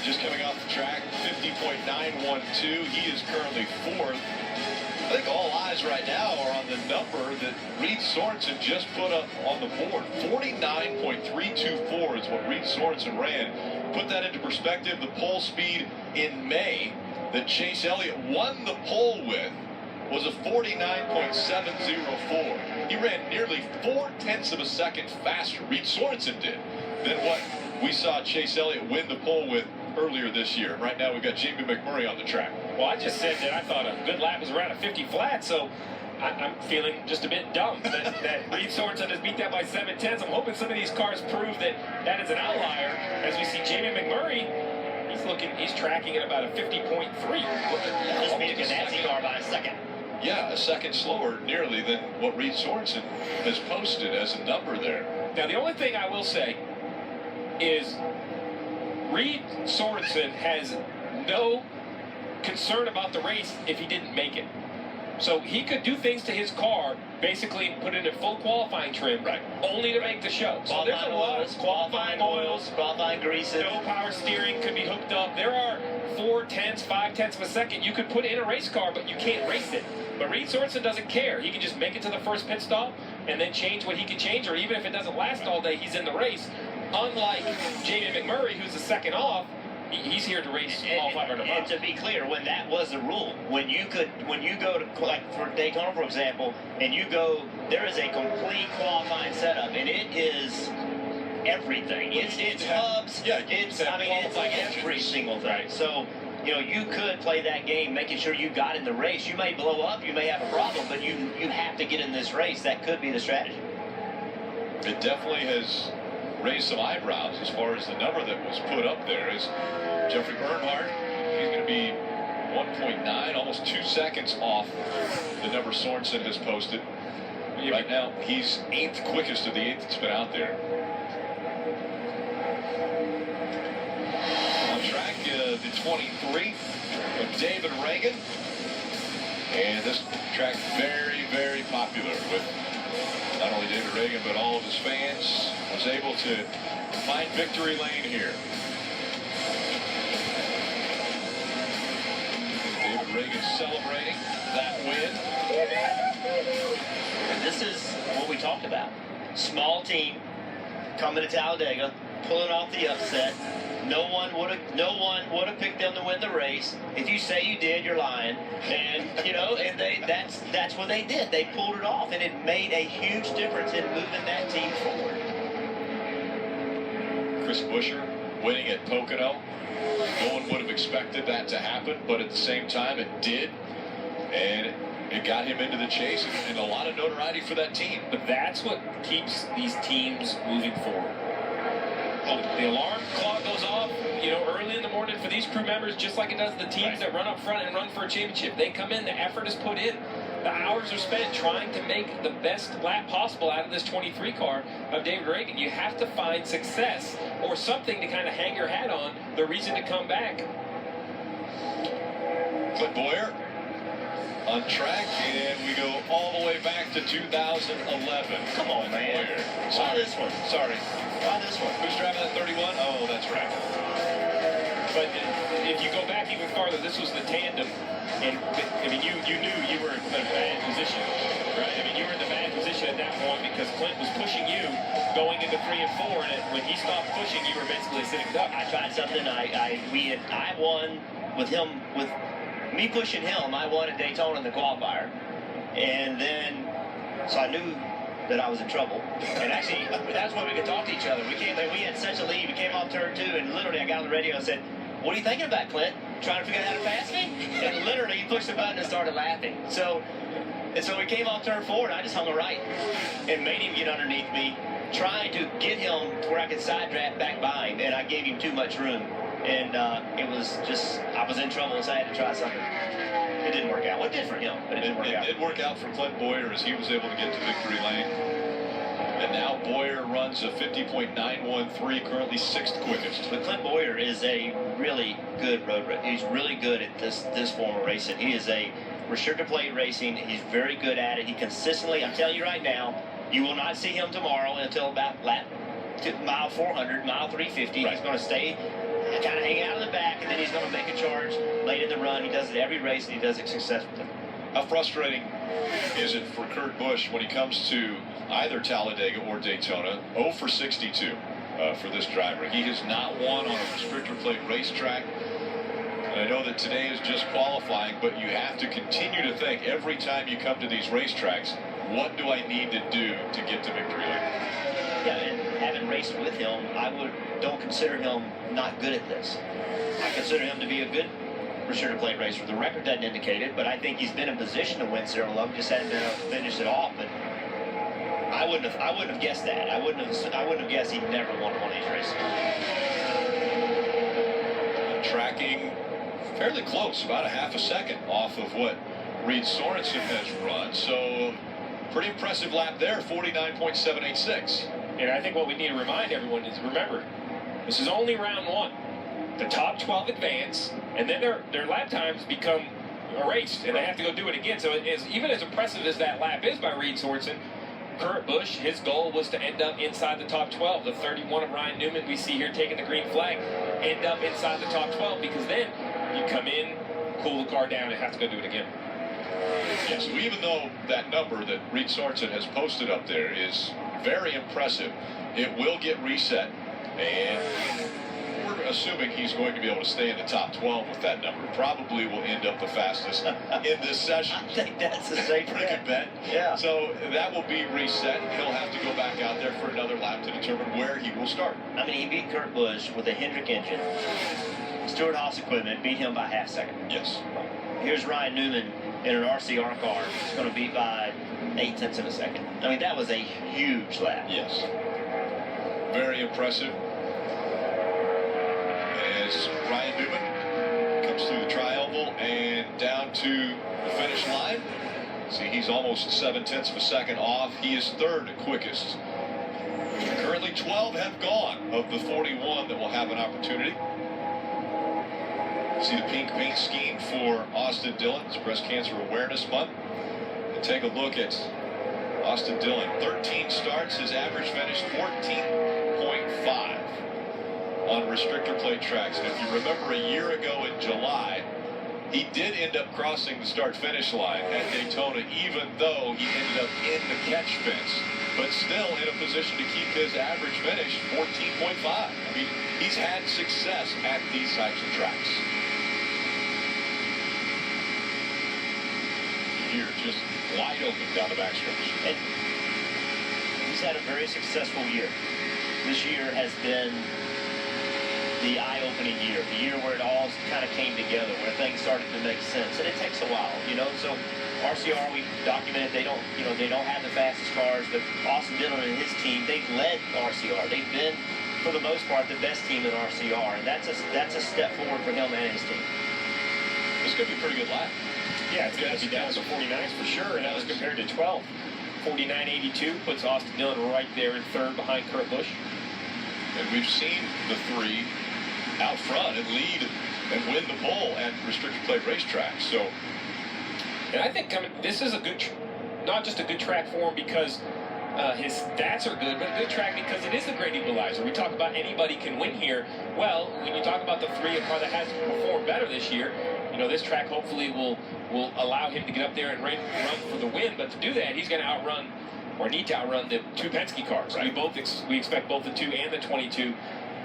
just coming off the track, 50.912. He is currently fourth. I think all eyes right now are on the number that Reed Sorensen just put up on the board. 49.324 is what Reed Sorensen ran. Put that into perspective, the pole speed in May that Chase Elliott won the pole with was a 49.704. He ran nearly 4/10 of a second faster, Reed Sorensen did, than what we saw Chase Elliott win the pole with earlier this year. Right now we've got Jamie McMurray on the track. Well, I just said that I thought a good lap was around a 50 flat, so I'm feeling just a bit dumb that Reed Sorensen has beat that by 7/10. I'm hoping some of these cars prove that that is an outlier. As we see Jamie McMurray, he's tracking at about a 50.3. Just beat a Ganassi car by a second. Yeah, a second slower nearly than what Reed Sorensen has posted as a number there. Now, the only thing I will say is Reed Sorensen has no concern about the race if he didn't make it. So he could do things to his car, basically put it in full qualifying trim, right, only to make the show. So there's a lot of qualifying oils, qualifying greases. No power steering could be hooked up. There are 4/10, 5/10 of a second you could put in a race car, but you can't race it. But Reed Sorensen doesn't care. He can just make it to the first pit stop and then change what he can change, or even if it doesn't last all day, he's in the race. Unlike Jamie McMurray, who's the second off, he's here to race all 500 miles. And to be clear, when that was the rule, when you go to, like for Daytona, for example, and you go, there is a complete qualifying setup, and it is everything. It's hubs. Yeah, it's like every single thing. Right. So, you know, you could play that game, making sure you got in the race. You may blow up, you may have a problem, but you have to get in this race. That could be the strategy. It definitely has raised some eyebrows as far as the number that was put up there. Is Jeffrey Earnhardt, he's going to be 1.9, almost 2 seconds off the number Sorensen has posted. Right now, he's 8th quickest of the 8 that's been out there. On track, the 23 of David Reagan. And this track very, very popular with not only David Reagan, but all of his fans. Was able to find victory lane here. David Reagan celebrating that win. And this is what we talked about. Small team coming to Talladega, pulling off the upset. No one would have picked them to win the race. If you say you did, you're lying. And you know, and that's what they did. They pulled it off, and it made a huge difference in moving that team forward. Chris Buescher winning at Pocono. No one would have expected that to happen, but at the same time it did. And it got him into the chase and a lot of notoriety for that team. But that's what keeps these teams moving forward. The alarm clock goes off, you know, early in the morning for these crew members, just like it does the teams that run up front and run for a championship. They come in, the effort is put in. The hours are spent trying to make the best lap possible out of this 23 car of David Reagan. You have to find success or something to kind of hang your hat on, the reason to come back. Clint Bowyer on track, and we go all the way back to 2011. Come on, man. Bowyer. Why this one? Sorry. Why this one? Who's driving that 31? Oh, that's right. But if you go back even farther, this was the tandem. And I mean, you knew you were in a bad position, right? I mean, you were in the bad position at that point because Clint was pushing you going into 3 and 4, and when he stopped pushing, you were basically sitting duck. I tried something. I won with him, with me pushing him. I won at Daytona in the qualifier, and then so I knew that I was in trouble. And actually, that's when we could talk to each other. We had such a lead. We came off turn 2, and literally I got on the radio and said, "What are you thinking about, Clint? Trying to figure out how to pass me?" And literally he pushed the button and started laughing. So we came off turn 4, and I just hung a right and made him get underneath me, trying to get him to where I could side draft back behind, and I gave him too much room. And it was just, I was in trouble, so I had to try something. It didn't work out. Well, it did for him, but it didn't work out. It did work out for Clint Bowyer as he was able to get to victory lane. And now Bowyer runs a 50.913, currently 6th quickest. But Clint Bowyer is a really good road racer. He's really good at this form of racing. He is a restrictor plate racing. He's very good at it. He consistently, I'm telling you right now, you will not see him tomorrow until about mile 400, mile 350. Right. He's going to stay kind of hang out in the back, and then he's going to make a charge late in the run. He does it every race, and he does it successfully. How frustrating is it for Kurt Busch when he comes to either Talladega or Daytona? 0 for 62 for this driver. He has not won on a restrictor plate racetrack. And I know that today is just qualifying, but you have to continue to think every time you come to these racetracks, what do I need to do to get to victory lane? Yeah, and having raced with him, don't consider him not good at this. I consider him to be a good restrictor plate racer. The record doesn't indicate it, but I think he's been in position to win several of them. Just hadn't been able to finish it off. But I wouldn't have guessed that. I wouldn't have guessed he'd never won one of these races. Tracking fairly close, about a half a second off of what Reed Sorensen has run. So pretty impressive lap there, 49.786. And I think what we need to remind everyone is, remember, this is only round one. The top 12 advance, and then their lap times become erased, and they have to go do it again. So even as impressive as that lap is by Reed Sorensen, Kurt Busch, his goal was to end up inside the top 12. The 31 of Ryan Newman we see here taking the green flag, end up inside the top 12, because then you come in, cool the car down, and have to go do it again. Yeah, so even though that number that Reed Sorensen has posted up there is very impressive, it will get reset, and we're assuming he's going to be able to stay in the top 12 with that number. Probably will end up the fastest in this session. I think that's a safe pretty good bet. Yeah. So that will be reset. He'll have to go back out there for another lap to determine where he will start. I mean, he beat Kurt Busch with a Hendrick engine. Stewart-Haas equipment beat him by half second. Yes. Here's Ryan Newman in an RCR car. He's going to beat by 0.8 of a second. I mean, that was a huge lap. Yes. Very impressive. As Ryan Newman comes through the tri-oval and down to the finish line. See, he's almost 0.7 of a second off. He is third quickest. Currently 12 have gone of the 41 that will have an opportunity. See the pink paint scheme for Austin Dillon. It's Breast Cancer Awareness Month. And take a look at Austin Dillon. 13 starts. His average finish 14.5 on restrictor plate tracks. And if you remember a year ago in July, he did end up crossing the start-finish line at Daytona, even though he ended up in the catch fence. But still in a position to keep his average finish 14.5. I mean, he's had success at these types of tracks. Here, just wide open down the backstretch. And he's had a very successful year. This year has been the eye-opening year, the year where it all kind of came together, where things started to make sense. And it takes a while, you know. So RCR, we documented they don't have the fastest cars, but Austin Dillon and his team, they've led RCR. They've been, for the most part, the best team in RCR, and that's a step forward for him and his team. This could be a pretty good lap. Yeah, it's going to be down to 49s for sure, and that was compared to 12. 49.82 puts Austin Dillon right there in third behind Kurt Busch. And we've seen the three out front and lead and win the pole at restricted plate racetracks. So, and I think this is a good, not just a good track for him because his stats are good, but a good track because it is a great equalizer. We talk about anybody can win here. Well, when you talk about the three, a car that has performed better this year, you know, this track hopefully will allow him to get up there and run for the win. But to do that, he's going to outrun or need to outrun the two Penske cars. Right. We expect both the 2 and the 22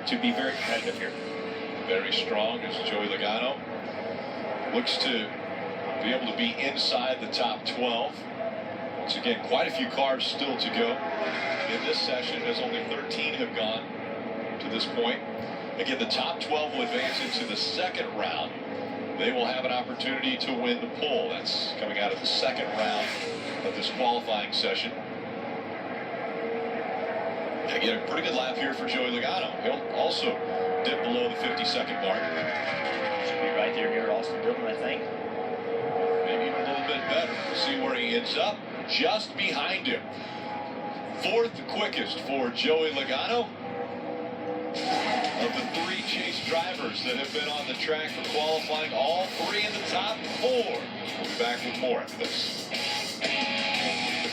to be very competitive here. Very strong as Joey Logano looks to be able to be inside the top 12. Once again, quite a few cars still to go in this session, as only 13 have gone to this point. Again, the top 12 will advance into the second round. They will have an opportunity to win the pole. That's coming out of the second round of this qualifying session. Again, a pretty good lap here for Joey Logano. He'll also dip below the 50-second mark. Should be right there near Austin Dillon, I think. Maybe even a little bit better. We'll see where he ends up. Just behind him. Fourth quickest for Joey Logano. Of the three chase drivers that have been on the track for qualifying, all three in the top 4. We'll be back with more after this.